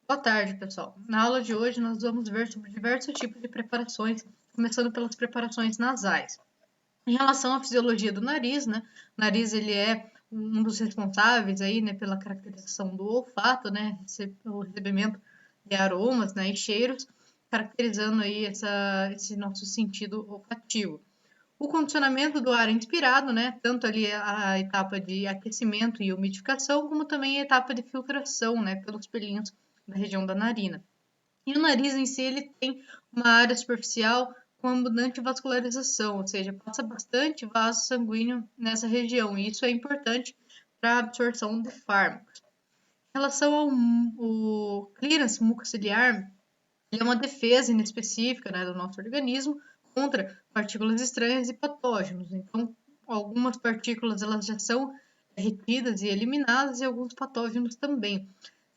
Boa tarde, pessoal. Na aula de hoje, nós vamos ver sobre diversos tipos de preparações, começando pelas preparações nasais. Em relação à fisiologia do nariz, né? O nariz ele é um dos responsáveis aí, né, pela caracterização do olfato, né, o recebimento de aromas, né, e cheiros, caracterizando aí esse nosso sentido olfativo. O condicionamento do ar inspirado, né, tanto ali a etapa de aquecimento e umidificação, como também a etapa de filtração, né, pelos pelinhos da região da narina. E o nariz em si, ele tem uma área superficial com abundante vascularização, ou seja, passa bastante vaso sanguíneo nessa região, e isso é importante para a absorção de fármacos. Em relação ao clearance mucociliar, ele é uma defesa inespecífica, né, do nosso organismo contra partículas estranhas e patógenos. Então, algumas partículas elas já são retidas e eliminadas e alguns patógenos também.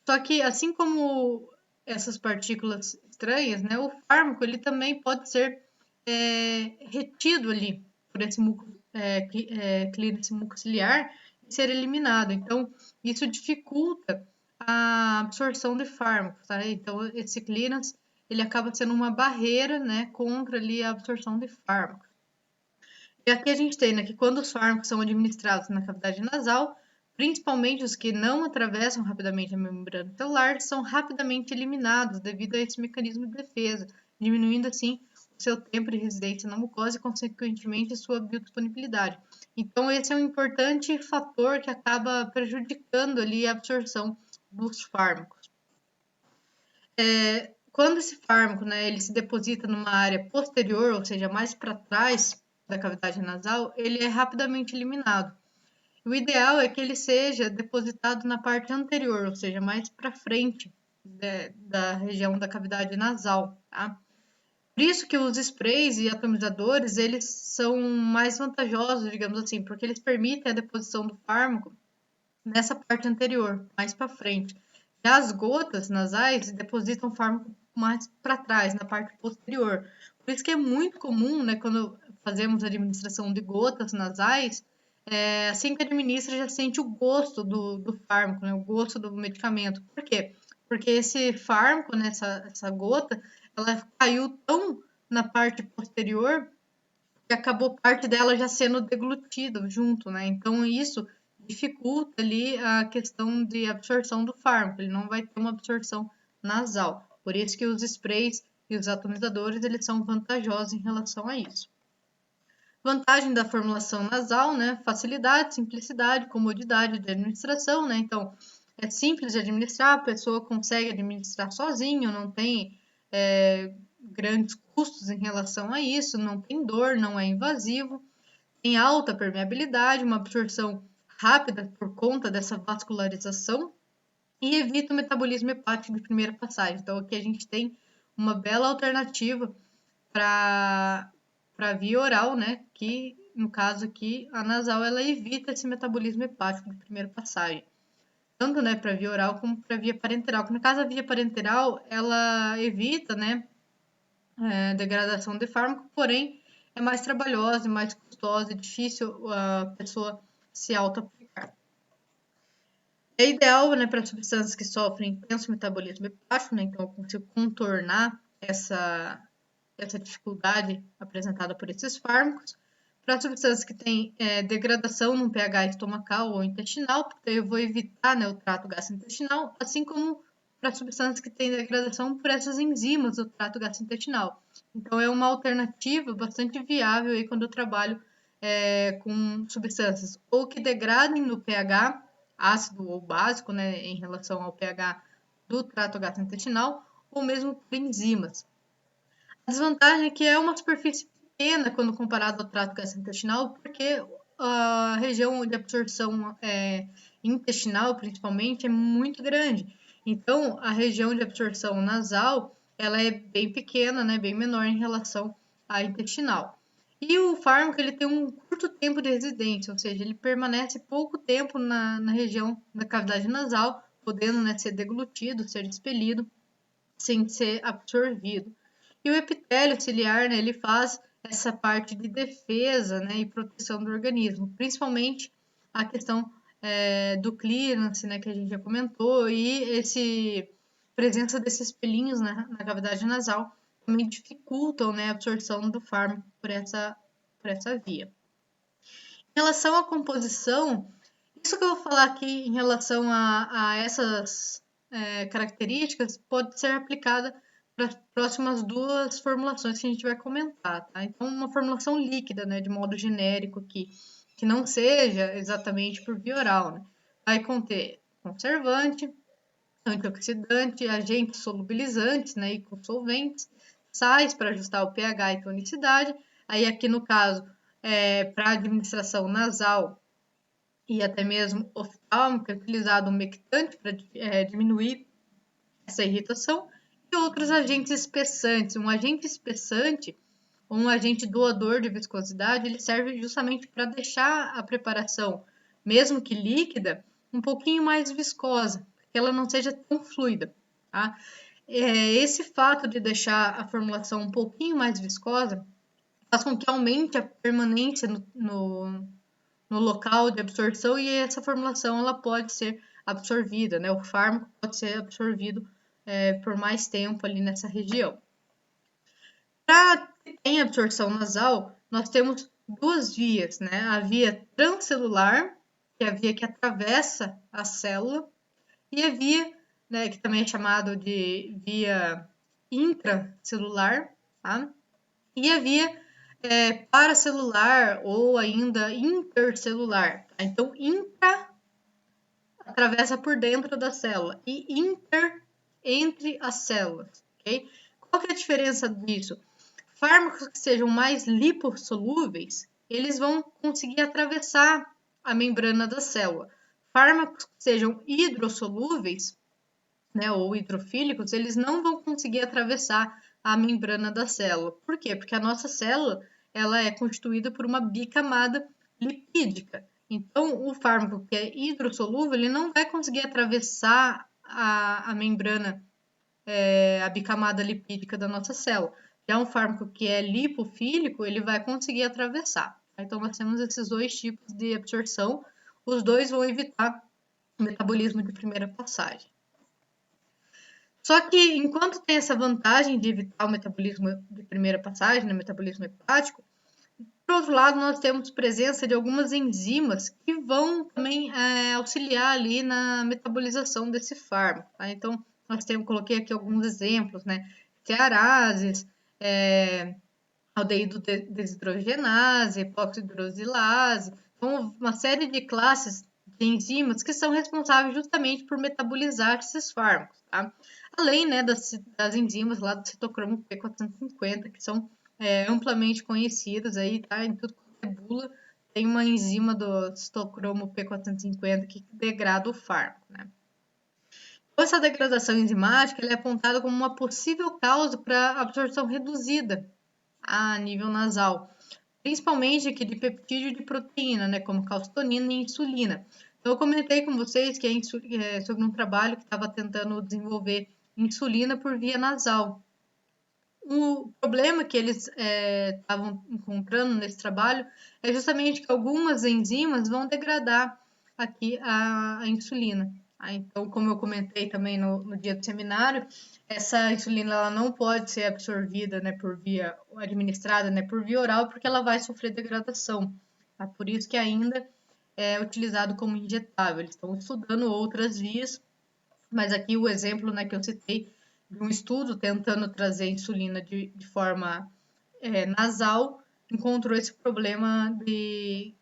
Só que, assim como essas partículas estranhas, né, o fármaco ele também pode ser retido ali por esse clearance mucociliar e ser eliminado. Então, isso dificulta a absorção de fármacos, tá? Então, esse clearance ele acaba sendo uma barreira, né, contra ali a absorção de fármacos. E aqui a gente tem, né, que quando os fármacos são administrados na cavidade nasal, principalmente os que não atravessam rapidamente a membrana celular, são rapidamente eliminados devido a esse mecanismo de defesa, diminuindo assim o seu tempo de residência na mucosa e, consequentemente, sua biodisponibilidade. Então, esse é um importante fator que acaba prejudicando ali a absorção dos fármacos. Quando esse fármaco, né, ele se deposita numa área posterior, ou seja, mais para trás da cavidade nasal, ele é rapidamente eliminado. O ideal é que ele seja depositado na parte anterior, ou seja, mais para frente da região da cavidade nasal, tá? Por isso que os sprays e atomizadores, eles são mais vantajosos, digamos assim, porque eles permitem a deposição do fármaco nessa parte anterior, mais para frente. Já as gotas nasais depositam o fármaco mais para trás, na parte posterior. Por isso que é muito comum, né, quando fazemos a administração de gotas nasais, assim que administra já sente o gosto do fármaco, né, o gosto do medicamento. Por quê? Porque esse fármaco, né, essa gota, ela caiu tão na parte posterior que acabou parte dela já sendo deglutida junto, né? Então isso dificulta ali a questão de absorção do fármaco, ele não vai ter uma absorção nasal. Por isso que os sprays e os atomizadores, eles são vantajosos em relação a isso. Vantagem da formulação nasal, né? Facilidade, simplicidade, comodidade de administração, né? Então, é simples de administrar, a pessoa consegue administrar sozinho, não tem grandes custos em relação a isso, não tem dor, não é invasivo, tem alta permeabilidade, uma absorção rápida por conta dessa vascularização e evita o metabolismo hepático de primeira passagem. Então, aqui a gente tem uma bela alternativa para via oral, né? Que no caso aqui, a nasal ela evita esse metabolismo hepático de primeira passagem. Tanto, né, para via oral como para via parenteral. No caso, a via parenteral, ela evita, né, degradação de fármaco, porém é mais trabalhosa, mais custosa, é difícil a pessoa se auto-aplicar. É ideal, né, para substâncias que sofrem intenso metabolismo hepático, né, então eu consigo contornar essa dificuldade apresentada por esses fármacos. Para substâncias que têm degradação no pH estomacal ou intestinal, porque eu vou evitar, né, o trato gastrointestinal, assim como para substâncias que têm degradação por essas enzimas do trato gastrointestinal. Então, é uma alternativa bastante viável aí quando eu trabalho com substâncias ou que degradem no pH ácido ou básico, né, em relação ao pH do trato gastrointestinal, ou mesmo por enzimas. A desvantagem é que é uma superfície pequena quando comparado ao trato gastrointestinal, porque a região de absorção intestinal, principalmente, é muito grande. Então, a região de absorção nasal, ela é bem pequena, né, bem menor em relação à intestinal. E o fármaco, ele tem um curto tempo de residência, ou seja, ele permanece pouco tempo na região da cavidade nasal, podendo, né, ser deglutido, ser expelido, sem ser absorvido. E o epitélio ciliar, né, ele faz essa parte de defesa, né, e proteção do organismo, principalmente a questão do clearance, né, que a gente já comentou, e esse presença desses pelinhos na cavidade nasal também dificultam, né, a absorção do fármaco por essa via. Em relação à composição, isso que eu vou falar aqui em relação a essas características pode ser aplicada para as próximas duas formulações que a gente vai comentar, tá? Então, uma formulação líquida, né, de modo genérico aqui, que não seja exatamente por via oral, né? Vai conter conservante, antioxidante, agentes solubilizantes, né, e solventes, sais para ajustar o pH e tonicidade. Aí aqui no caso, para administração nasal e até mesmo oftálmica, é utilizado um humectante para diminuir essa irritação e outros agentes espessantes. Um agente espessante ou um agente doador de viscosidade, ele serve justamente para deixar a preparação, mesmo que líquida, um pouquinho mais viscosa, que ela não seja tão fluida, tá? Esse fato de deixar a formulação um pouquinho mais viscosa faz com que aumente a permanência no local de absorção e essa formulação ela pode ser absorvida, né? O fármaco pode ser absorvido por mais tempo ali nessa região. Para ter absorção nasal, nós temos duas vias, né? A via transcelular, que é a via que atravessa a célula, e a via, né, que também é chamado de via intracelular, tá? E a via paracelular ou ainda intercelular. Tá? Então, intra atravessa por dentro da célula e inter entre as células, ok? Qual que é a diferença disso? Fármacos que sejam mais lipossolúveis, eles vão conseguir atravessar a membrana da célula. Fármacos que sejam hidrossolúveis, né, ou hidrofílicos, eles não vão conseguir atravessar a membrana da célula. Por quê? Porque a nossa célula ela é constituída por uma bicamada lipídica. Então, o fármaco que é hidrossolúvel, ele não vai conseguir atravessar a membrana, a bicamada lipídica da nossa célula. Já um fármaco que é lipofílico, ele vai conseguir atravessar. Então, nós temos esses dois tipos de absorção. Os dois vão evitar o metabolismo de primeira passagem. Só que, enquanto tem essa vantagem de evitar o metabolismo de primeira passagem, né, metabolismo hepático, por outro lado, nós temos presença de algumas enzimas que vão também auxiliar ali na metabolização desse fármaco. Tá? Então, coloquei aqui alguns exemplos, né? Stearases, aldeído desidrogenase, epoxidrosilase, então uma série de classes de enzimas que são responsáveis justamente por metabolizar esses fármacos, tá? Além, né, das enzimas lá do citocromo P450, que são amplamente conhecidas aí, tá? Em tudo quanto é bula, tem uma enzima do citocromo P450 que degrada o fármaco, né? Então, essa degradação enzimática ela é apontada como uma possível causa para absorção reduzida a nível nasal, principalmente aqui de peptídeo de proteína, né, como calcitonina e insulina. Então, eu comentei com vocês que sobre um trabalho que estava tentando desenvolver insulina por via nasal. O problema que eles estavam encontrando nesse trabalho é justamente que algumas enzimas vão degradar aqui a insulina. Então, como eu comentei também no dia do seminário, essa insulina ela não pode ser absorvida, né, administrada, né, por via oral, porque ela vai sofrer degradação. Tá? Por isso que ainda é utilizado como injetável. Eles estão estudando outras vias, mas aqui o exemplo, né, que eu citei de um estudo tentando trazer insulina de forma nasal, encontrou esse problema de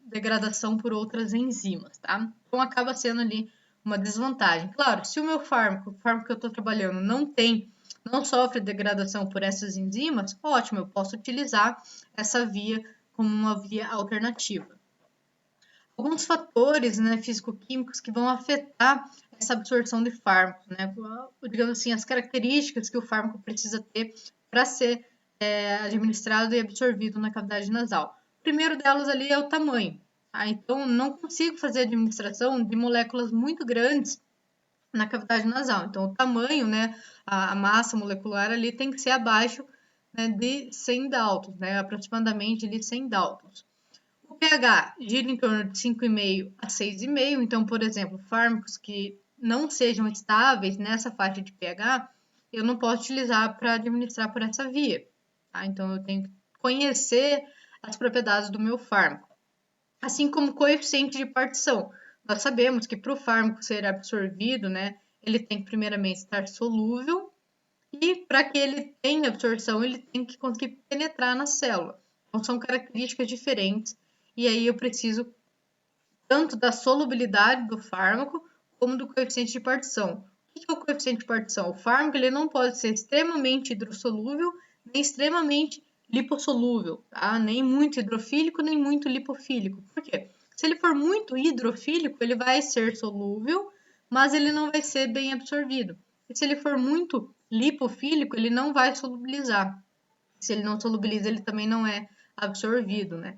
degradação por outras enzimas, tá? Então acaba sendo ali uma desvantagem. Claro, se o meu fármaco, o fármaco que eu estou trabalhando, não sofre degradação por essas enzimas, ótimo, eu posso utilizar essa via como uma via alternativa. Alguns fatores, né, físico-químicos que vão afetar essa absorção de fármacos, né? Digamos assim, as características que o fármaco precisa ter para ser administrado e absorvido na cavidade nasal. O primeiro delas ali é o tamanho. Tá? Então, não consigo fazer administração de moléculas muito grandes na cavidade nasal. Então, o tamanho, né, a massa molecular ali tem que ser abaixo, né, de 100 Daltons, né, aproximadamente de 100 Daltons. O pH gira em torno de 5,5 a 6,5. Então, por exemplo, fármacos que não sejam estáveis nessa faixa de pH, eu não posso utilizar para administrar por essa via. Tá? Então, eu tenho que conhecer as propriedades do meu fármaco. Assim como o coeficiente de partição. Nós sabemos que para o fármaco ser absorvido, né, ele tem que primeiramente estar solúvel e para que ele tenha absorção, ele tem que conseguir penetrar na célula. Então, são características diferentes e aí eu preciso tanto da solubilidade do fármaco como do coeficiente de partição. O que é o coeficiente de partição? O fármaco ele não pode ser extremamente hidrossolúvel nem extremamente lipossolúvel, tá? Nem muito hidrofílico, nem muito lipofílico. Por quê? Se ele for muito hidrofílico, ele vai ser solúvel, mas ele não vai ser bem absorvido. E se ele for muito lipofílico, ele não vai solubilizar. Se ele não solubiliza, ele também não é absorvido, né?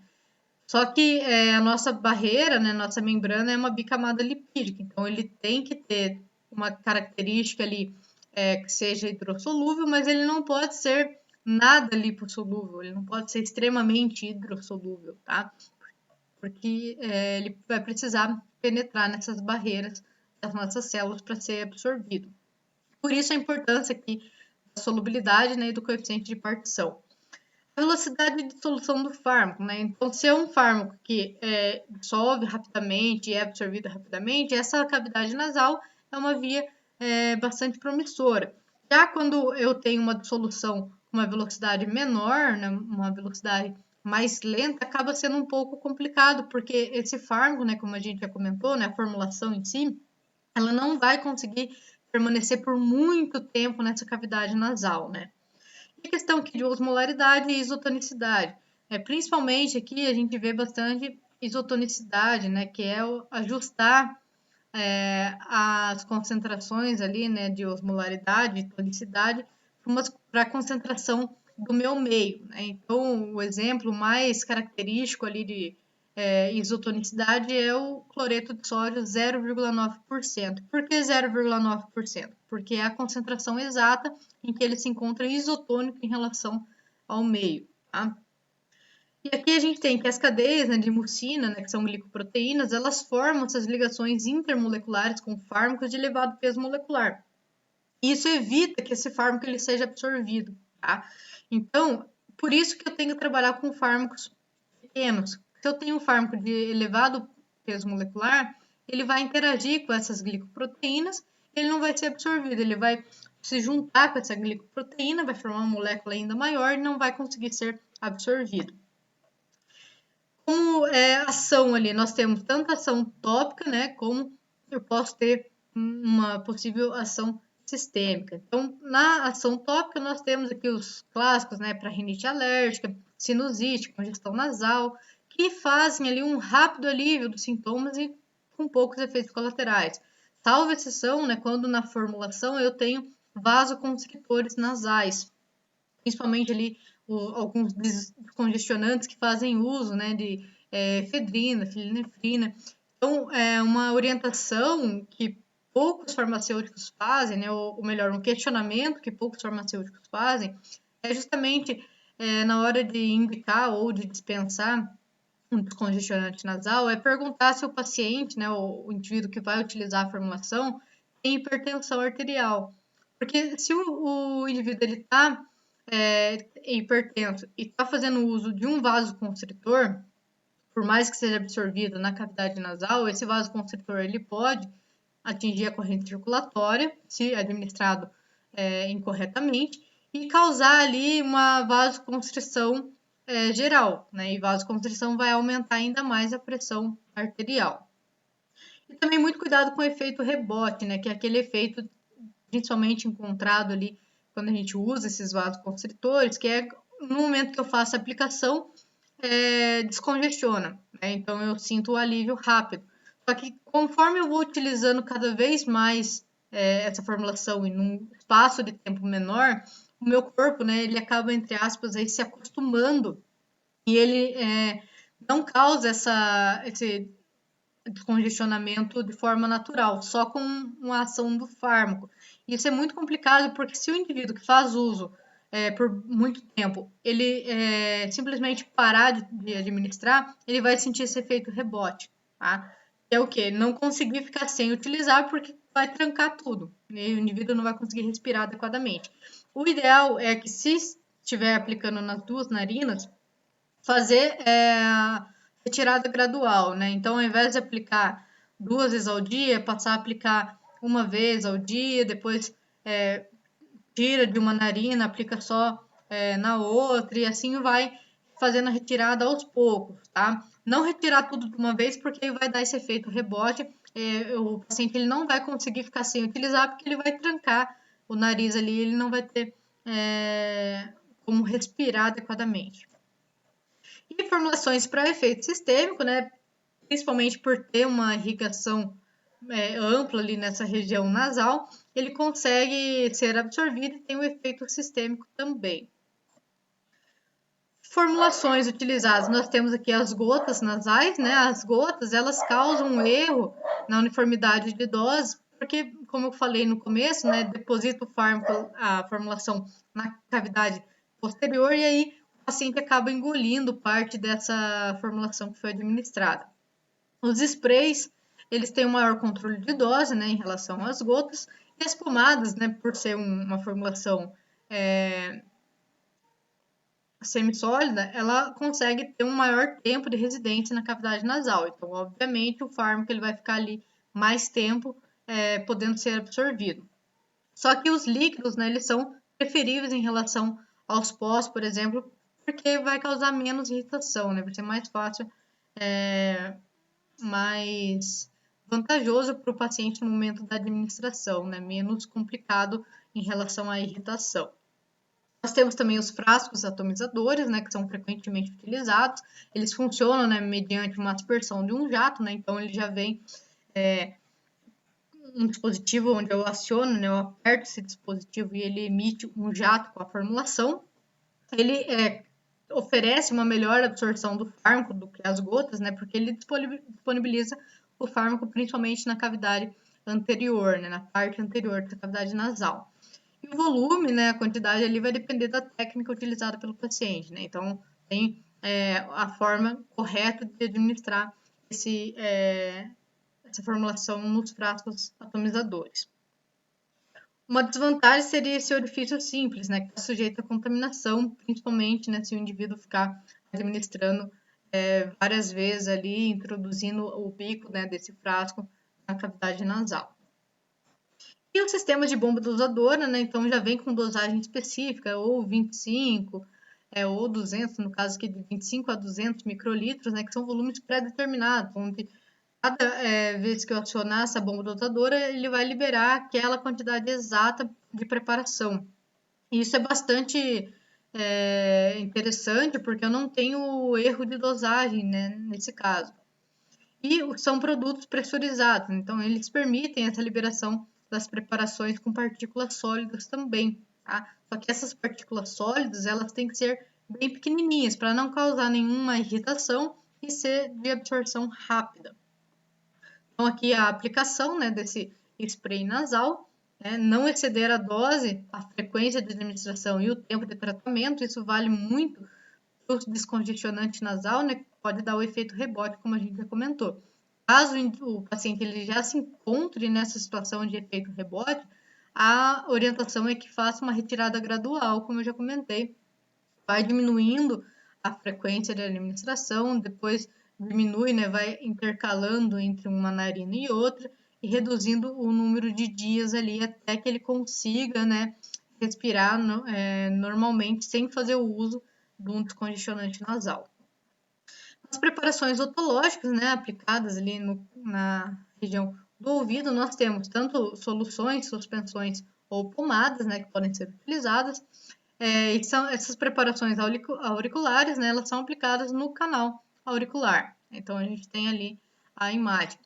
Só que a nossa barreira, né, nossa membrana é uma bicamada lipídica, então ele tem que ter uma característica ali que seja hidrossolúvel, mas ele não pode ser nada lipossolúvel, ele não pode ser extremamente hidrossolúvel, tá? Porque ele vai precisar penetrar nessas barreiras das nossas células para ser absorvido. Por isso a importância aqui da solubilidade, né, e do coeficiente de partição. Velocidade de dissolução do fármaco, né? Então, se é um fármaco que dissolve rapidamente e é absorvido rapidamente, essa cavidade nasal é uma via bastante promissora. Já quando eu tenho uma dissolução com uma velocidade menor, né, uma velocidade mais lenta, acaba sendo um pouco complicado, porque esse fármaco, né, como a gente já comentou, né, a formulação em si, ela não vai conseguir permanecer por muito tempo nessa cavidade nasal, né? E a questão aqui de osmolaridade e isotonicidade. Principalmente aqui a gente vê bastante isotonicidade, né, que é ajustar as concentrações ali, né, de osmolaridade e tonicidade para a concentração do meu meio. Né? Então, o exemplo mais característico ali de isotonicidade é o cloreto de sódio 0,9%. Por que 0,9%? Porque é a concentração exata em que ele se encontra isotônico em relação ao meio. Tá? E aqui a gente tem que as cadeias, né, de mucina, né, que são glicoproteínas, elas formam essas ligações intermoleculares com fármacos de elevado peso molecular. E isso evita que esse fármaco ele seja absorvido. Tá? Então, por isso que eu tenho que trabalhar com fármacos pequenos. Se eu tenho um fármaco de elevado peso molecular, ele vai interagir com essas glicoproteínas, ele não vai ser absorvido, ele vai se juntar com essa glicoproteína, vai formar uma molécula ainda maior e não vai conseguir ser absorvido. Como ação ali, nós temos tanto ação tópica, né, como eu posso ter uma possível ação sistêmica. Então, na ação tópica, nós temos aqui os clássicos, né, para rinite alérgica, sinusite, congestão nasal, que fazem ali um rápido alívio dos sintomas e com poucos efeitos colaterais. Salvo exceção, né, quando na formulação eu tenho vasoconstritores nasais, principalmente ali alguns descongestionantes que fazem uso, né, de efedrina, filinefrina. Então, é uma orientação que poucos farmacêuticos fazem, né, ou melhor, um questionamento que poucos farmacêuticos fazem, é justamente na hora de indicar ou de dispensar um descongestionante nasal, é perguntar se o paciente, né, o indivíduo que vai utilizar a formulação, tem hipertensão arterial. Porque se o indivíduo está hipertenso e está fazendo uso de um vasoconstritor, por mais que seja absorvido na cavidade nasal, esse vasoconstritor ele pode atingir a corrente circulatória, se administrado incorretamente, e causar ali uma vasoconstrição geral, né? E vasoconstrição vai aumentar ainda mais a pressão arterial. E também muito cuidado com o efeito rebote, né? Que é aquele efeito principalmente encontrado ali quando a gente usa esses vasoconstritores, que é no momento que eu faço a aplicação, descongestiona, né? Então eu sinto o alívio rápido. Só que conforme eu vou utilizando cada vez mais essa formulação em um espaço de tempo menor, o meu corpo, né, ele acaba, entre aspas, aí, se acostumando e ele não causa esse descongestionamento de forma natural, só com uma ação do fármaco. Isso é muito complicado porque se o indivíduo que faz uso por muito tempo, ele simplesmente parar de administrar, ele vai sentir esse efeito rebote, tá? É o que? Não conseguir ficar sem utilizar porque vai trancar tudo, e o indivíduo não vai conseguir respirar adequadamente. O ideal é que, se estiver aplicando nas duas narinas, fazer retirada gradual, né? Então, ao invés de aplicar 2 vezes ao dia, passar a aplicar 1 vez ao dia, depois tira de uma narina, aplica só na outra, e assim vai fazendo a retirada aos poucos, tá? Não retirar tudo de uma vez, porque vai dar esse efeito rebote. O paciente ele não vai conseguir ficar sem utilizar, porque ele vai trancar o nariz ali, ele não vai ter como respirar adequadamente. E formulações para efeito sistêmico, né? Principalmente por ter uma irrigação ampla ali nessa região nasal, ele consegue ser absorvido e tem um efeito sistêmico também. Formulações utilizadas, nós temos aqui as gotas nasais, né? As gotas, elas causam um erro na uniformidade de dose, porque, como eu falei no começo, né, deposita o fármaco, a formulação na cavidade posterior, e aí o paciente acaba engolindo parte dessa formulação que foi administrada. Os sprays, eles têm um maior controle de dose, né, em relação às gotas, e as pomadas, né, por ser uma formulação semissólida, ela consegue ter um maior tempo de residência na cavidade nasal. Então, obviamente, o fármaco ele vai ficar ali mais tempo podendo ser absorvido. Só que os líquidos, né, eles são preferíveis em relação aos pós, por exemplo, porque vai causar menos irritação, né? Vai ser mais fácil, mais vantajoso para o paciente no momento da administração, né? Menos complicado em relação à irritação. Nós temos também os frascos atomizadores, né, que são frequentemente utilizados. Eles funcionam, né, mediante uma aspersão de um jato, né, então ele já vem um dispositivo onde eu aciono, né, eu aperto esse dispositivo e ele emite um jato com a formulação. Ele oferece uma melhor absorção do fármaco do que as gotas, né, porque ele disponibiliza o fármaco principalmente na cavidade anterior, né, na parte anterior da cavidade nasal. E o volume, né, a quantidade ali vai depender da técnica utilizada pelo paciente, né? Então, tem a forma correta de administrar essa formulação nos frascos atomizadores. Uma desvantagem seria esse orifício simples, né, que está sujeito à contaminação, principalmente, né, se o indivíduo ficar administrando várias vezes ali, introduzindo o bico, né, desse frasco na cavidade nasal. E o sistema de bomba dosadora, né, então já vem com dosagem específica, ou 25, ou 200, no caso aqui de 25 a 200 microlitros, né, que são volumes pré-determinados, onde cada vez que eu acionar essa bomba dosadora, ele vai liberar aquela quantidade exata de preparação. E isso é bastante interessante, porque eu não tenho erro de dosagem, né, nesse caso. E são produtos pressurizados, então eles permitem essa liberação das preparações com partículas sólidas também, tá? Só que essas partículas sólidas, elas têm que ser bem pequenininhas para não causar nenhuma irritação e ser de absorção rápida. Então aqui a aplicação, né, desse spray nasal, não exceder a dose, a frequência de administração e o tempo de tratamento, isso vale muito para o descongestionante nasal, né, que pode dar o efeito rebote, como a gente já comentou. Caso o paciente ele já se encontre nessa situação de efeito rebote, a orientação é que faça uma retirada gradual, como eu já comentei. Vai diminuindo a frequência de administração, depois diminui, né, vai intercalando entre uma narina e outra e reduzindo o número de dias ali até que ele consiga, né, respirar normalmente sem fazer o uso de um descongestionante nasal. As preparações otológicas, né, aplicadas ali na região do ouvido, nós temos tanto soluções, suspensões ou pomadas, né, que podem ser utilizadas. E essas preparações auriculares, né, elas são aplicadas no canal auricular. Então, a gente tem ali a imagem.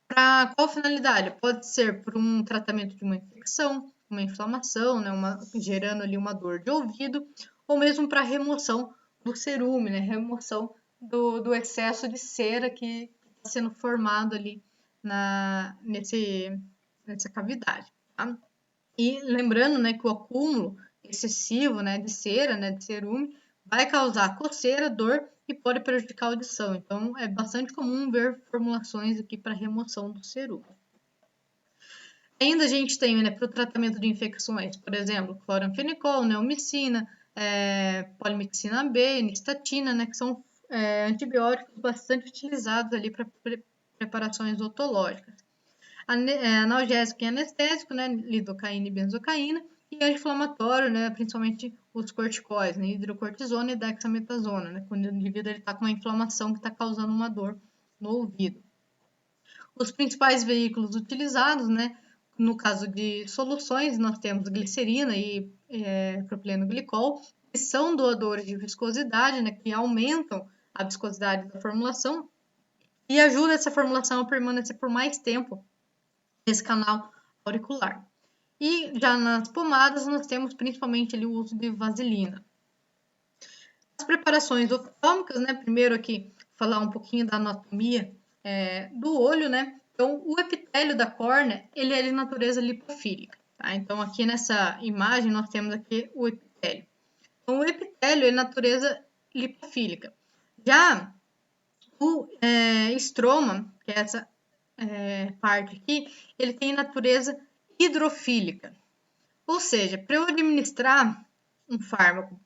Para qual finalidade? Pode ser por um tratamento de uma infecção, uma inflamação, né, gerando ali uma dor de ouvido, ou mesmo para remoção do cerume, né, remoção do excesso de cera que está sendo formado ali nessa cavidade. Tá? E lembrando, né, que o acúmulo excessivo, né, de cera, né, de cerume, vai causar coceira, dor e pode prejudicar a audição. Então, é bastante comum ver formulações aqui para remoção do cerume. Ainda a gente tem, né, para o tratamento de infecções, por exemplo, cloranfenicol, neomicina, polimixina B, nistatina, né, que são antibióticos bastante utilizados ali para preparações otológicas. Analgésico e anestésico, né, lidocaína e benzocaína, e anti-inflamatório, né, principalmente os corticoides, né, hidrocortisona e dexametasona, né, quando o indivíduo está com uma inflamação que está causando uma dor no ouvido. Os principais veículos utilizados, né, no caso de soluções, nós temos glicerina e propileno glicol, que são doadores de viscosidade, né, que aumentam a viscosidade da formulação e ajuda essa formulação a permanecer por mais tempo nesse canal auricular. E já nas pomadas, nós temos principalmente ali o uso de vaselina. As preparações oftálmicas, né? Primeiro aqui, falar um pouquinho da anatomia do olho, né? Então, o epitélio da córnea, ele é de natureza lipofílica, tá? Então, aqui nessa imagem, nós temos aqui o epitélio. Então, o epitélio é de natureza lipofílica. Já o estroma, que é essa parte aqui, ele tem natureza hidrofílica. Ou seja, para eu administrar um fármaco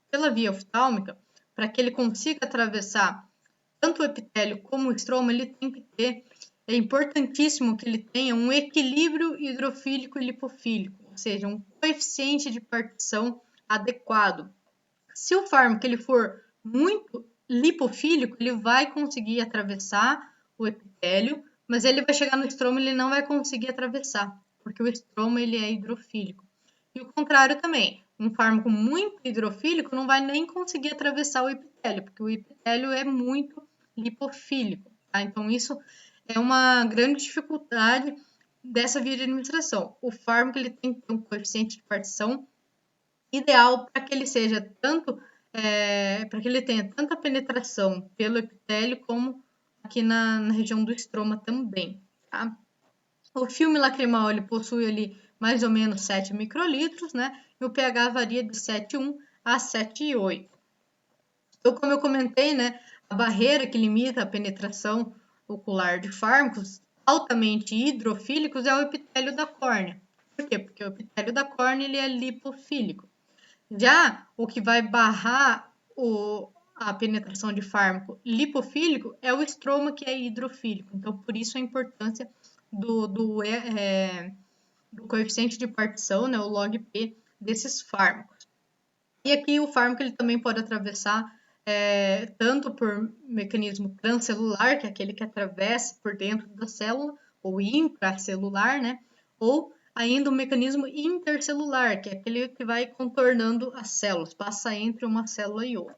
pela via oftálmica, para que ele consiga atravessar tanto o epitélio como o estroma, ele tem que ter, é importantíssimo que ele tenha um equilíbrio hidrofílico e lipofílico, ou seja, um coeficiente de partição adequado. Se o fármaco ele for muito lipofílico, ele vai conseguir atravessar o epitélio, mas ele vai chegar no estroma e ele não vai conseguir atravessar, porque o estroma ele é hidrofílico. E o contrário também, um fármaco muito hidrofílico não vai nem conseguir atravessar o epitélio, porque o epitélio é muito lipofílico, tá? Então isso é uma grande dificuldade dessa via de administração. O fármaco ele tem que ter um coeficiente de partição ideal para que ele seja tanto para que ele tenha tanta penetração pelo epitélio como aqui na região do estroma também, tá? O filme lacrimal ele possui ali mais ou menos 7 microlitros, né? E o pH varia de 7,1 a 7,8. Então, como eu comentei, né, a barreira que limita a penetração ocular de fármacos altamente hidrofílicos é o epitélio da córnea. Por quê? Porque o epitélio da córnea ele é lipofílico. Já o que vai barrar a penetração de fármaco lipofílico é o estroma, que é hidrofílico. Então, por isso a importância do coeficiente de partição, né, o log-P, desses fármacos. E aqui o fármaco ele também pode atravessar tanto por mecanismo transcelular, que é aquele que atravessa por dentro da célula, ou intracelular, né, ou ainda o mecanismo intercelular, que é aquele que vai contornando as células, passa entre uma célula e outra.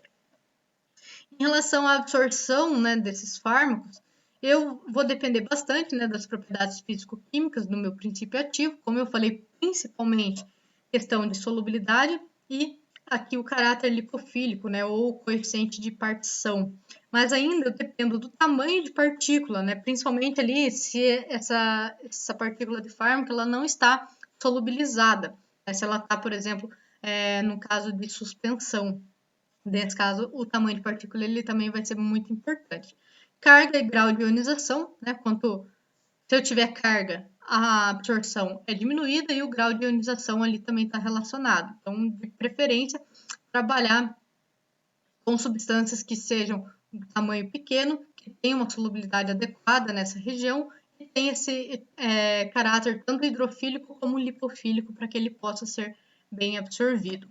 Em relação à absorção, né, desses fármacos, eu vou depender bastante, né, das propriedades físico-químicas do meu princípio ativo, como eu falei, principalmente questão de solubilidade e aqui o caráter lipofílico, né, ou coeficiente de partição. Mas ainda eu dependo do tamanho de partícula, né, principalmente ali se essa partícula de fármaco ela não está solubilizada, né, se ela está, por exemplo, no caso de suspensão. Nesse caso, o tamanho de partícula ele também vai ser muito importante. Carga e grau de ionização, né? Se eu tiver carga, a absorção é diminuída e o grau de ionização ali também está relacionado. Então, de preferência, trabalhar com substâncias que sejam de tamanho pequeno, que tenham uma solubilidade adequada nessa região e tenha esse caráter tanto hidrofílico como lipofílico para que ele possa ser bem absorvido.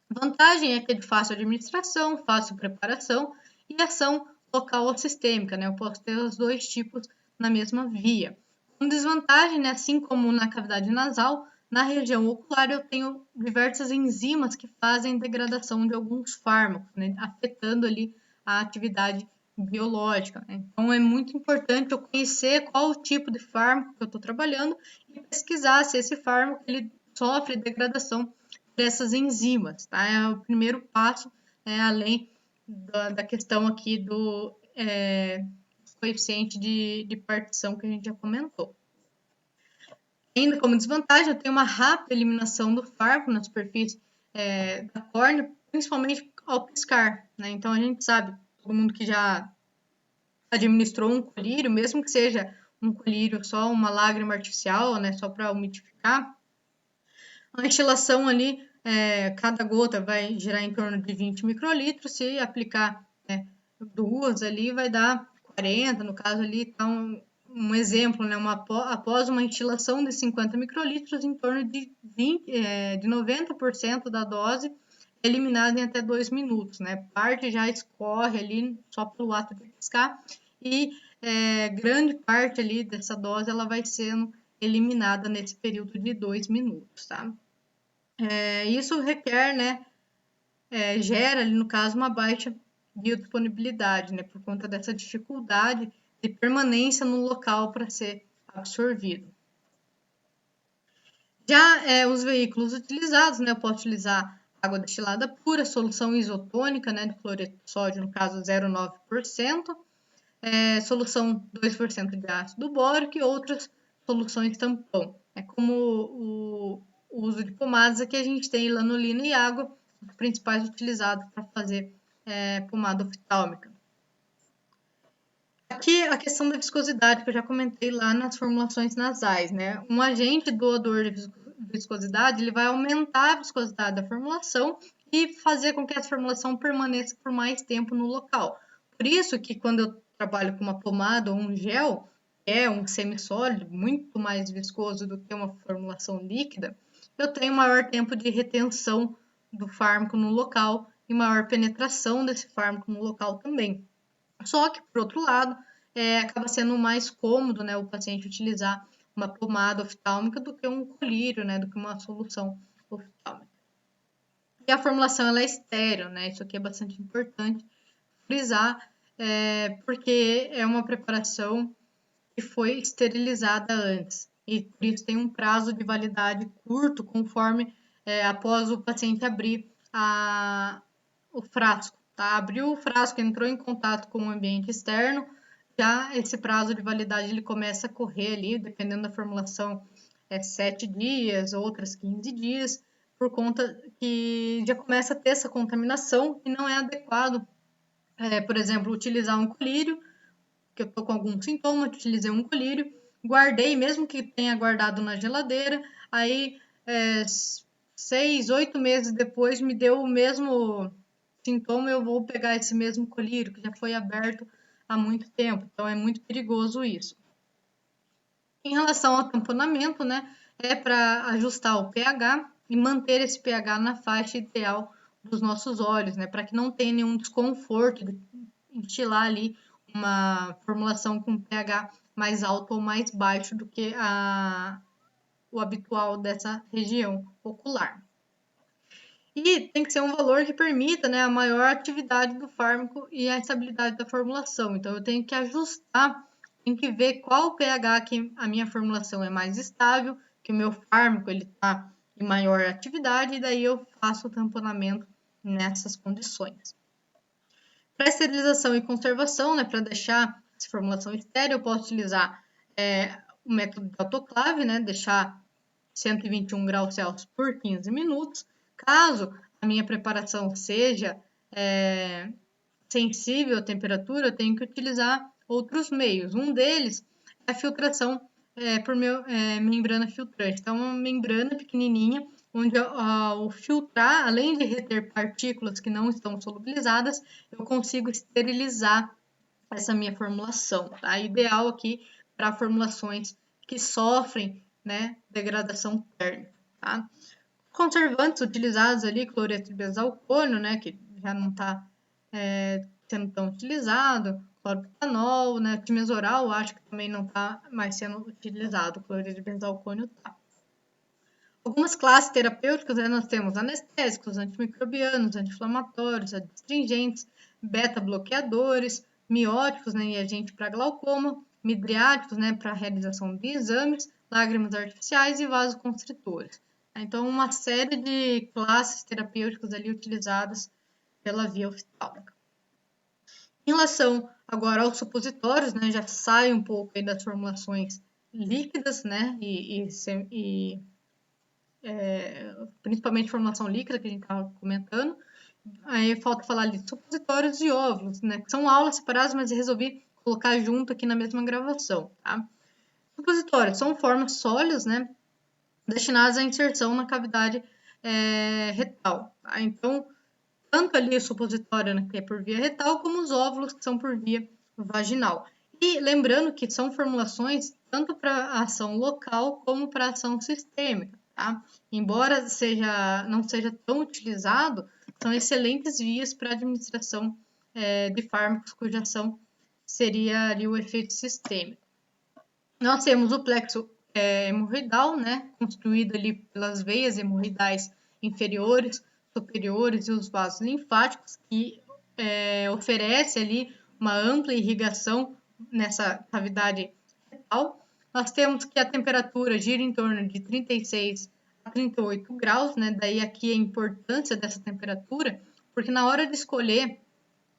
Vantagem é que é de fácil administração, fácil preparação e ação local ou sistêmica, né? Eu posso ter os dois tipos na mesma via. Com desvantagem, né? Assim como na cavidade nasal, na região ocular eu tenho diversas enzimas que fazem degradação de alguns fármacos, né? Afetando ali a atividade biológica, né? Então é muito importante eu conhecer qual o tipo de fármaco que eu estou trabalhando e pesquisar se esse fármaco ele sofre degradação dessas enzimas, tá? É o primeiro passo, além da questão aqui do coeficiente de partição que a gente já comentou. Ainda como desvantagem, eu tenho uma rápida eliminação do fármaco na superfície da córnea, principalmente ao piscar, né? Então a gente sabe, todo mundo que já administrou um colírio, mesmo que seja um colírio só, uma lágrima artificial, né, só para umidificar. A instilação ali, cada gota vai girar em torno de 20 microlitros, se aplicar, né, duas ali vai dar 40, no caso ali está um exemplo, né, após uma instilação de 50 microlitros, em torno de 90% da dose eliminada em até 2 minutos, né? Parte já escorre ali só pelo ato de piscar e grande parte ali dessa dose ela vai sendo eliminada nesse período de 2 minutos, tá? Isso requer, né, gera ali no caso uma baixa biodisponibilidade, né, por conta dessa dificuldade de permanência no local para ser absorvido. Já os veículos utilizados, né, eu posso utilizar água destilada pura, solução isotônica, né, de cloreto de sódio, no caso 0,9%, solução 2% de ácido bórico e outras soluções tampão. É como o uso de pomadas, aqui a gente tem lanolina e água, os principais utilizados para fazer pomada oftálmica. Aqui a questão da viscosidade, que eu já comentei lá nas formulações nasais, né? Um agente doador de viscosidade, ele vai aumentar a viscosidade da formulação e fazer com que essa formulação permaneça por mais tempo no local. Por isso que quando eu trabalho com uma pomada ou um gel, que é um semissólido, muito mais viscoso do que uma formulação líquida, eu tenho maior tempo de retenção do fármaco no local e maior penetração desse fármaco no local também. Só que, por outro lado, acaba sendo mais cômodo, né, o paciente utilizar uma pomada oftálmica do que um colírio, né, do que uma solução oftálmica. E a formulação ela é estéril, né, isso aqui é bastante importante frisar, porque é uma preparação que foi esterilizada antes e por isso tem um prazo de validade curto, conforme após o paciente abrir o frasco. Tá? Abriu o frasco, entrou em contato com o ambiente externo, já esse prazo de validade ele começa a correr ali, dependendo da formulação, 7 dias, outras 15 dias, por conta que já começa a ter essa contaminação e não é adequado, por exemplo, utilizar um colírio, que eu estou com algum sintoma, utilizei um colírio, guardei, mesmo que tenha guardado na geladeira, aí 6, 8 meses depois me deu o mesmo sintoma, eu vou pegar esse mesmo colírio que já foi aberto há muito tempo, então é muito perigoso isso. Em relação ao tamponamento, né, é para ajustar o pH e manter esse pH na faixa ideal dos nossos olhos, né, para que não tenha nenhum desconforto de instilar ali uma formulação com pH mais alto ou mais baixo do que o habitual dessa região ocular. E tem que ser um valor que permita, né, a maior atividade do fármaco e a estabilidade da formulação. Então, eu tenho que ajustar, tenho que ver qual o pH que a minha formulação é mais estável, que o meu fármaco está em maior atividade, e daí eu faço o tamponamento nessas condições. Para esterilização e conservação, né, para deixar essa formulação estéril, eu posso utilizar o método de autoclave, né, deixar 121 graus Celsius por 15 minutos. Caso a minha preparação seja sensível à temperatura, eu tenho que utilizar outros meios. Um deles é a filtração por membrana filtrante. Então, uma membrana pequenininha, onde ao filtrar, além de reter partículas que não estão solubilizadas, eu consigo esterilizar essa minha formulação. Tá? Ideal aqui para formulações que sofrem, né, degradação térmica. Tá? Conservantes utilizados ali, cloreto de benzalcônio, né, que já não está sendo tão utilizado, clorobutanol, né, timesoral, acho que também não está mais sendo utilizado, cloreto de benzalcônio tá. Algumas classes terapêuticas, né, nós temos anestésicos, antimicrobianos, anti-inflamatórios, adstringentes, beta-bloqueadores, mióticos, né, e agente para glaucoma, midriáticos, né, para realização de exames, lágrimas artificiais e vasoconstritores. Então, uma série de classes terapêuticas ali utilizadas pela via oftálmica. Em relação agora aos supositórios, né, já sai um pouco aí das formulações líquidas, né, principalmente formulação líquida que a gente estava comentando. Aí falta falar ali de supositórios e óvulos, né, que são aulas separadas, mas eu resolvi colocar junto aqui na mesma gravação, tá? Supositórios são formas sólidas, né, destinadas à inserção na cavidade retal. Tá? Então, tanto ali o supositório, né, que é por via retal, como os óvulos, que são por via vaginal. E lembrando que são formulações tanto para ação local como para ação sistêmica. Tá? Embora não seja tão utilizado, são excelentes vias para administração de fármacos cuja ação seria ali o efeito sistêmico. Nós temos o plexo hemorroidal, né, construído ali pelas veias hemorroidais inferiores, superiores e os vasos linfáticos, que oferece ali uma ampla irrigação nessa cavidade retal. Nós temos que a temperatura gira em torno de 36 a 38 graus, né? Daí aqui a importância dessa temperatura, porque na hora de escolher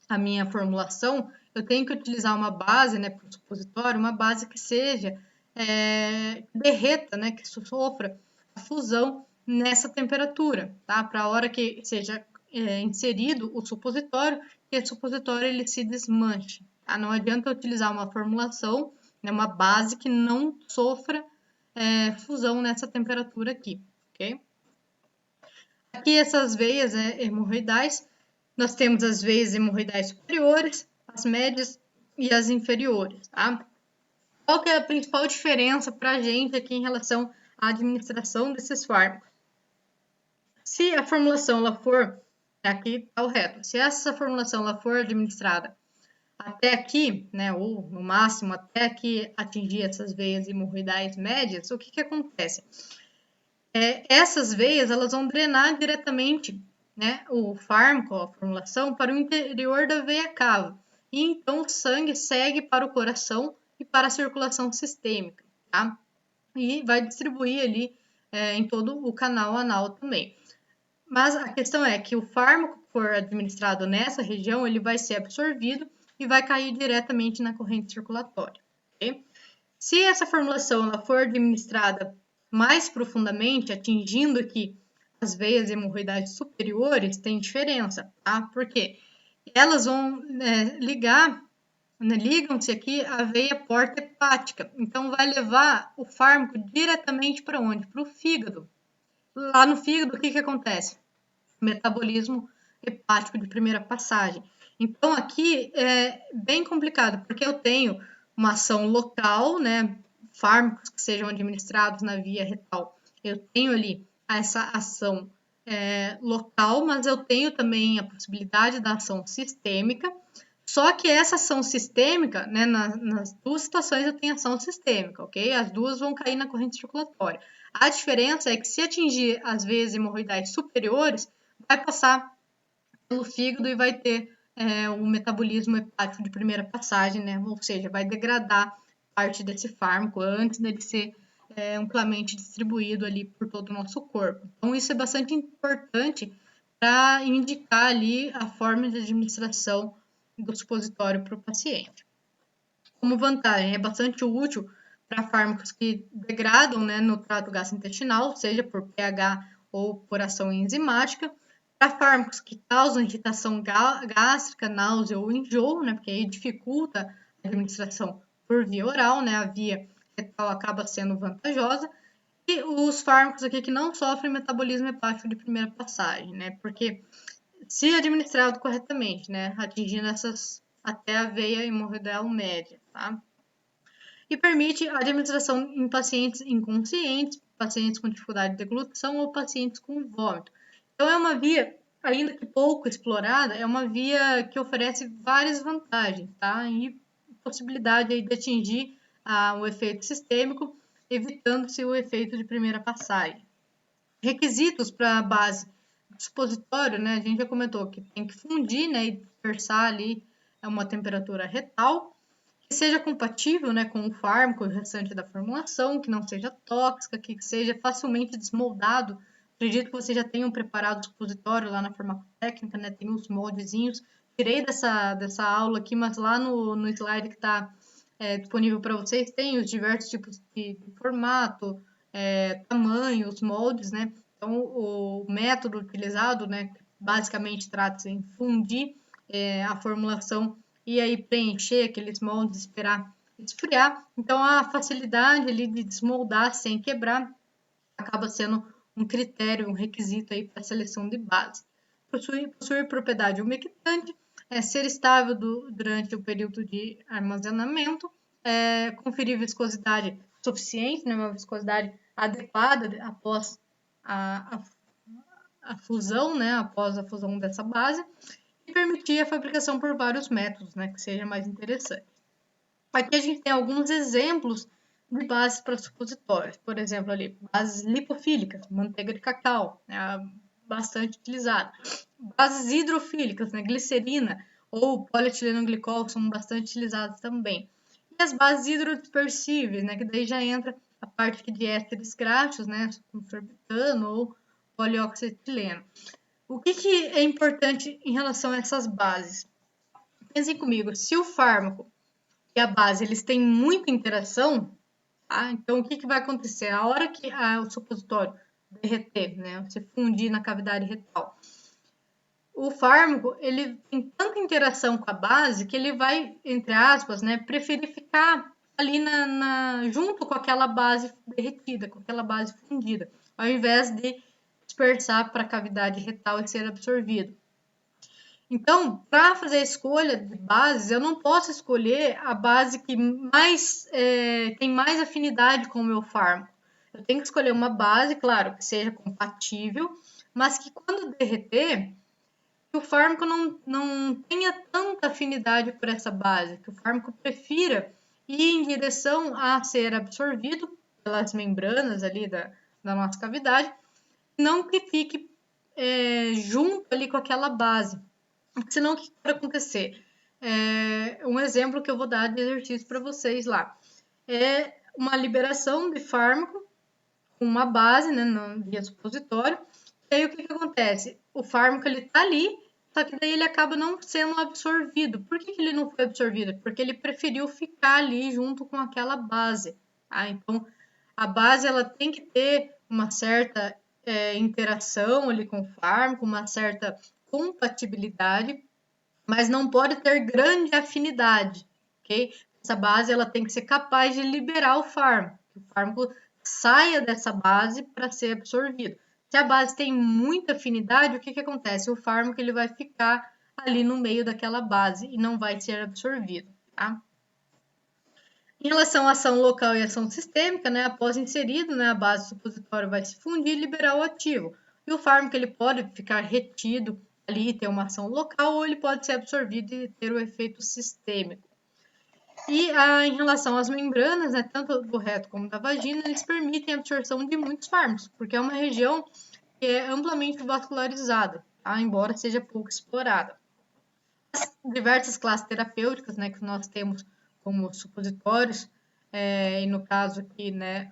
a minha formulação, eu tenho que utilizar uma base, né, para o supositório, uma base que seja derreta, né, que sofra a fusão nessa temperatura, tá? Para a hora que seja inserido o supositório, que esse supositório ele se desmanche. Tá? Não adianta eu utilizar uma formulação, né, uma base que não sofra fusão nessa temperatura aqui, ok? Aqui essas veias hemorroidais, nós temos as veias hemorroidais superiores, as médias e as inferiores, tá? Qual que é a principal diferença para a gente aqui em relação à administração desses fármacos? Se a formulação ela for, aqui está o reto, se essa formulação ela for administrada até aqui, né, ou no máximo até aqui atingir essas veias hemorroidais médias, o que acontece? Essas veias elas vão drenar diretamente, né, o fármaco, a formulação, para o interior da veia cava. E então o sangue segue para o coração e para a circulação sistêmica, tá? E vai distribuir ali em todo o canal anal também. Mas a questão é que o fármaco que for administrado nessa região, ele vai ser absorvido e vai cair diretamente na corrente circulatória, ok? Se essa formulação ela for administrada mais profundamente, atingindo aqui as veias hemorroidais superiores, tem diferença, tá? Porque elas vão ligam-se aqui à veia porta hepática. Então, vai levar o fármaco diretamente para onde? Para o fígado. Lá no fígado, o que acontece? Metabolismo hepático de primeira passagem. Então, aqui é bem complicado, porque eu tenho uma ação local, né? Fármacos que sejam administrados na via retal. Eu tenho ali essa ação local, mas eu tenho também a possibilidade da ação sistêmica. Só que essa ação sistêmica, né, nas duas situações eu tenho ação sistêmica, ok? As duas vão cair na corrente circulatória. A diferença é que se atingir as veias hemorroidais superiores, vai passar pelo fígado e vai ter o metabolismo hepático de primeira passagem, né? Ou seja, vai degradar parte desse fármaco antes dele ser amplamente distribuído ali por todo o nosso corpo. Então, isso é bastante importante para indicar ali a forma de administração do supositório para o paciente. Como vantagem, é bastante útil para fármacos que degradam, né, no trato gastrointestinal, seja por pH ou por ação enzimática, para fármacos que causam irritação gástrica, náusea ou enjoo, né, porque aí dificulta a administração por via oral, né, a via retal acaba sendo vantajosa, e os fármacos aqui que não sofrem metabolismo hepático de primeira passagem, né, porque se administrado corretamente, né, atingindo essas até a veia hemorroidal média, tá? E permite a administração em pacientes inconscientes, pacientes com dificuldade de deglutição ou pacientes com vômito. Então, é uma via, ainda que pouco explorada, é uma via que oferece várias vantagens, tá? E possibilidade aí de atingir o efeito sistêmico, evitando-se o efeito de primeira passagem. Requisitos para a base do supositório, né? A gente já comentou que tem que fundir, né? E dispersar ali a uma temperatura retal, que seja compatível, né, com o fármaco e o restante da formulação, que não seja tóxica, que seja facilmente desmoldado. Acredito que você já tenha preparado o supositório lá na farmacotécnica, né? Tem os moldezinhos. Tirei dessa aula aqui, mas lá no slide que está disponível para vocês tem os diversos tipos de formato, tamanhos, moldes, né? Então, o método utilizado, né, basicamente trata-se em fundir a formulação e aí preencher aqueles moldes, esperar esfriar. Então, a facilidade ali de desmoldar sem quebrar acaba sendo um critério, um requisito aí para a seleção de base. Possuir propriedade umectante, ser estável durante o período de armazenamento, conferir viscosidade suficiente, né, uma viscosidade adequada após a fusão, né, após a fusão dessa base, e permitir a fabricação por vários métodos, né, que seja mais interessante. Aqui a gente tem alguns exemplos de bases para supositórios. Por exemplo, ali, bases lipofílicas, manteiga de cacau, né, bastante utilizada. Bases hidrofílicas, né, glicerina ou polietileno glicol são bastante utilizadas também. E as bases hidrodispersíveis, né, que daí já entra a parte aqui de ésteres graxos, né, como sorbitano ou polioxetileno. O que é importante em relação a essas bases? Pensem comigo, se o fármaco e a base eles têm muita interação, tá? Então o que vai acontecer? A hora que o supositório derreter, né, você fundir na cavidade retal, o fármaco ele tem tanta interação com a base que ele vai, entre aspas, né, preferir ficar ali junto com aquela base derretida, com aquela base fundida, ao invés de dispersar para a cavidade retal e ser absorvido. Então, para fazer a escolha de bases, eu não posso escolher a base que tem mais afinidade com o meu fármaco. Eu tenho que escolher uma base, claro, que seja compatível, mas que quando derreter, que o fármaco não tenha tanta afinidade por essa base, que o fármaco prefira ir em direção a ser absorvido pelas membranas ali da nossa cavidade, não que fique junto ali com aquela base. Senão, o que pode acontecer? Um exemplo que eu vou dar de exercício para vocês lá. É uma liberação de fármaco com uma base, né, via supositório. E aí, o que acontece? O fármaco, ele tá ali, só que daí ele acaba não sendo absorvido. Por que ele não foi absorvido? Porque ele preferiu ficar ali junto com aquela base. Tá? Então, a base, ela tem que ter uma certa interação ali com o fármaco, uma certa compatibilidade, mas não pode ter grande afinidade, ok? Essa base ela tem que ser capaz de liberar o fármaco saia dessa base para ser absorvido. Se a base tem muita afinidade, o que acontece? O fármaco ele vai ficar ali no meio daquela base e não vai ser absorvido, tá? Em relação à ação local e ação sistêmica, né, após inserido, né, a base do supositório vai se fundir e liberar o ativo. E o fármaco ele pode ficar retido ali e ter uma ação local, ou ele pode ser absorvido e ter o efeito sistêmico. E em relação às membranas, né, tanto do reto como da vagina, eles permitem a absorção de muitos fármacos, porque é uma região que é amplamente vascularizada, tá? Embora seja pouco explorada. As diversas classes terapêuticas, né, que nós temos como supositórios, e no caso aqui, né,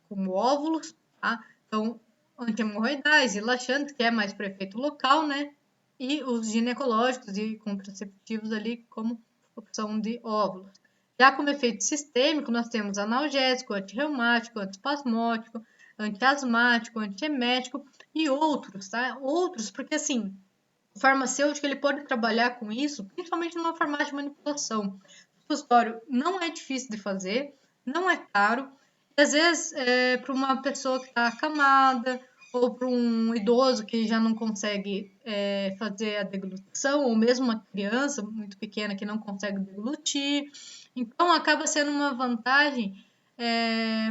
como óvulos, tá? Então, antihemorroidais, relaxantes, que é mais para efeito local, né? E os ginecológicos e contraceptivos ali como opção de óvulos. Já como efeito sistêmico, nós temos analgésico, antirreumático, antispasmódico, antiasmático, antiemético e outros, tá? Outros, porque assim, o farmacêutico ele pode trabalhar com isso, principalmente numa farmácia de manipulação. O supositório não é difícil de fazer, não é caro, e às vezes para uma pessoa que está acamada ou para um idoso que já não consegue fazer a deglutição, ou mesmo uma criança muito pequena que não consegue deglutir. Então, acaba sendo uma vantagem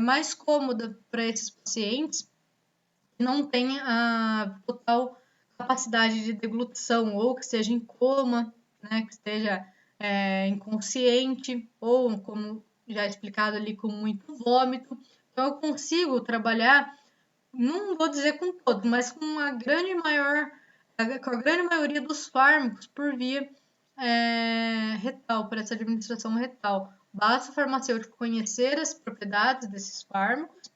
mais cômoda para esses pacientes que não têm a total capacidade de deglutição, ou que esteja em coma, né, que esteja inconsciente, ou, como já explicado ali, com muito vômito. Então, eu consigo trabalhar, não vou dizer com todos, mas com a grande maioria dos fármacos por via retal, por essa administração retal. Basta o farmacêutico conhecer as propriedades desses fármacos,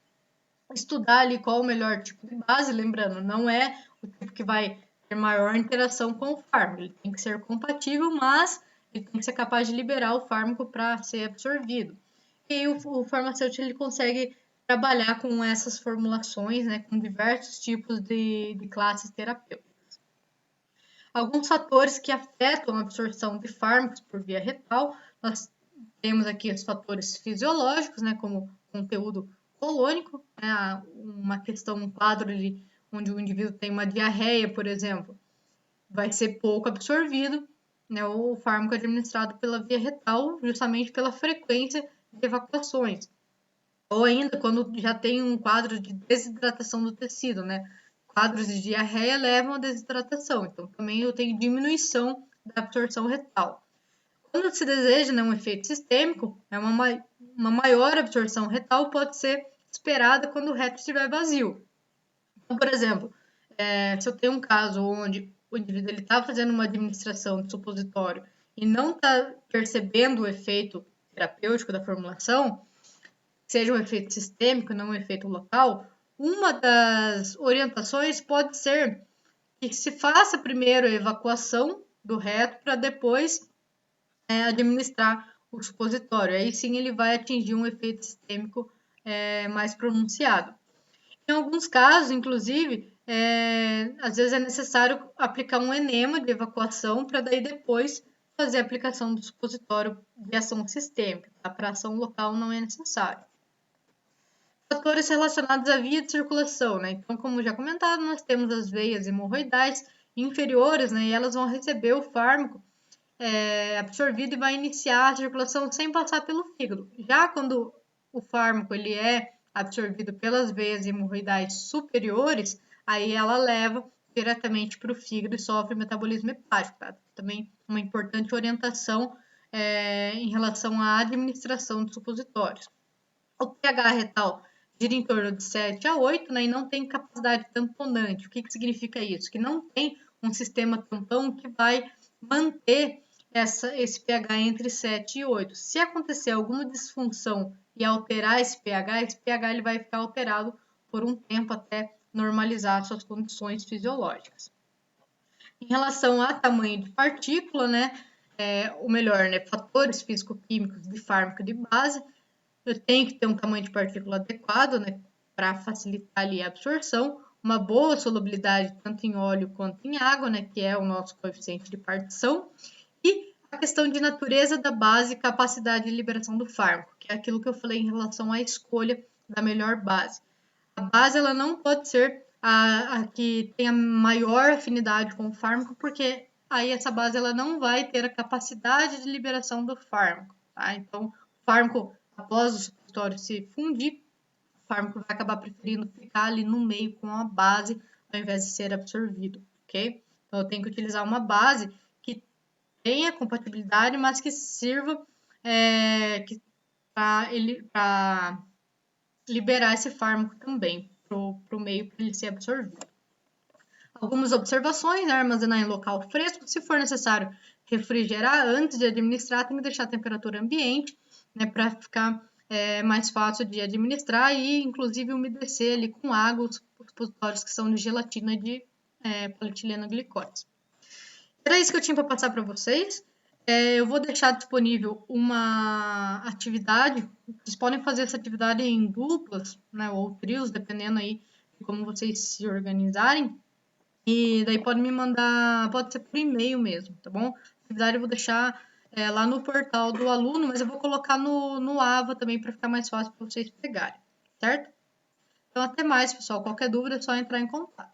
estudar ali qual o melhor tipo de base, lembrando, não é o tipo que vai ter maior interação com o fármaco, ele tem que ser compatível, mas ele tem que ser capaz de liberar o fármaco para ser absorvido. E o farmacêutico ele consegue trabalhar com essas formulações, né, com diversos tipos de classes terapêuticas. Alguns fatores que afetam a absorção de fármacos por via retal, nós temos aqui os fatores fisiológicos, né, como conteúdo colônico, né, uma questão, um quadro ali onde o indivíduo tem uma diarreia, por exemplo, vai ser pouco absorvido, né, o fármaco administrado pela via retal, justamente pela frequência de evacuações. Ou ainda quando já tem um quadro de desidratação do tecido, né? Quadros de diarreia levam à desidratação, então também eu tenho diminuição da absorção retal. Quando se deseja, né, um efeito sistêmico, uma maior absorção retal pode ser esperada quando o reto estiver vazio. Então, por exemplo, se eu tenho um caso onde o indivíduo está fazendo uma administração de supositório e não está percebendo o efeito terapêutico da formulação, seja um efeito sistêmico, não um efeito local, uma das orientações pode ser que se faça primeiro a evacuação do reto para depois administrar o supositório. Aí sim ele vai atingir um efeito sistêmico mais pronunciado. Em alguns casos, inclusive, às vezes é necessário aplicar um enema de evacuação para daí depois fazer a aplicação do supositório de ação sistêmica. Tá? Para ação local não é necessário. Fatores relacionados à via de circulação, né? Então, como já comentado, nós temos as veias hemorroidais inferiores, né? E elas vão receber o fármaco absorvido e vai iniciar a circulação sem passar pelo fígado. Já quando o fármaco ele é absorvido pelas veias hemorroidais superiores, aí ela leva diretamente para o fígado e sofre metabolismo hepático. Tá? Também uma importante orientação em relação à administração de supositórios. O pH retal gira em torno de 7 a 8, né, e não tem capacidade tamponante. O que significa isso? Que não tem um sistema tampão que vai manter esse pH entre 7 e 8. Se acontecer alguma disfunção e alterar esse pH ele vai ficar alterado por um tempo até normalizar suas condições fisiológicas. Em relação a tamanho de partícula, né, ou melhor, né, fatores físico-químicos de fármaco de base, eu tenho que ter um tamanho de partícula adequado, né, para facilitar ali a absorção, uma boa solubilidade tanto em óleo quanto em água, né, que é o nosso coeficiente de partição, e a questão de natureza da base e capacidade de liberação do fármaco, que é aquilo que eu falei em relação à escolha da melhor base. A base ela não pode ser a que tenha maior afinidade com o fármaco, porque aí essa base ela não vai ter a capacidade de liberação do fármaco. Tá? Então, o fármaco após o supositório se fundir, o fármaco vai acabar preferindo ficar ali no meio com a base, ao invés de ser absorvido, ok? Então, eu tenho que utilizar uma base que tenha compatibilidade, mas que sirva para liberar esse fármaco também para o meio para ele ser absorvido. Algumas observações, né? Armazenar em local fresco, se for necessário refrigerar antes de administrar, tem que deixar a temperatura ambiente, né, para ficar mais fácil de administrar e, inclusive, umedecer ali com água os supositórios que são de gelatina de polietileno glicólico. Era isso que eu tinha para passar para vocês. Eu vou deixar disponível uma atividade. Vocês podem fazer essa atividade em duplas, né, ou trios, dependendo aí de como vocês se organizarem. E daí pode me mandar, pode ser por e-mail mesmo, tá bom? A atividade eu vou deixar lá no portal do aluno, mas eu vou colocar no AVA também para ficar mais fácil para vocês pegarem, certo? Então, até mais, pessoal. Qualquer dúvida é só entrar em contato.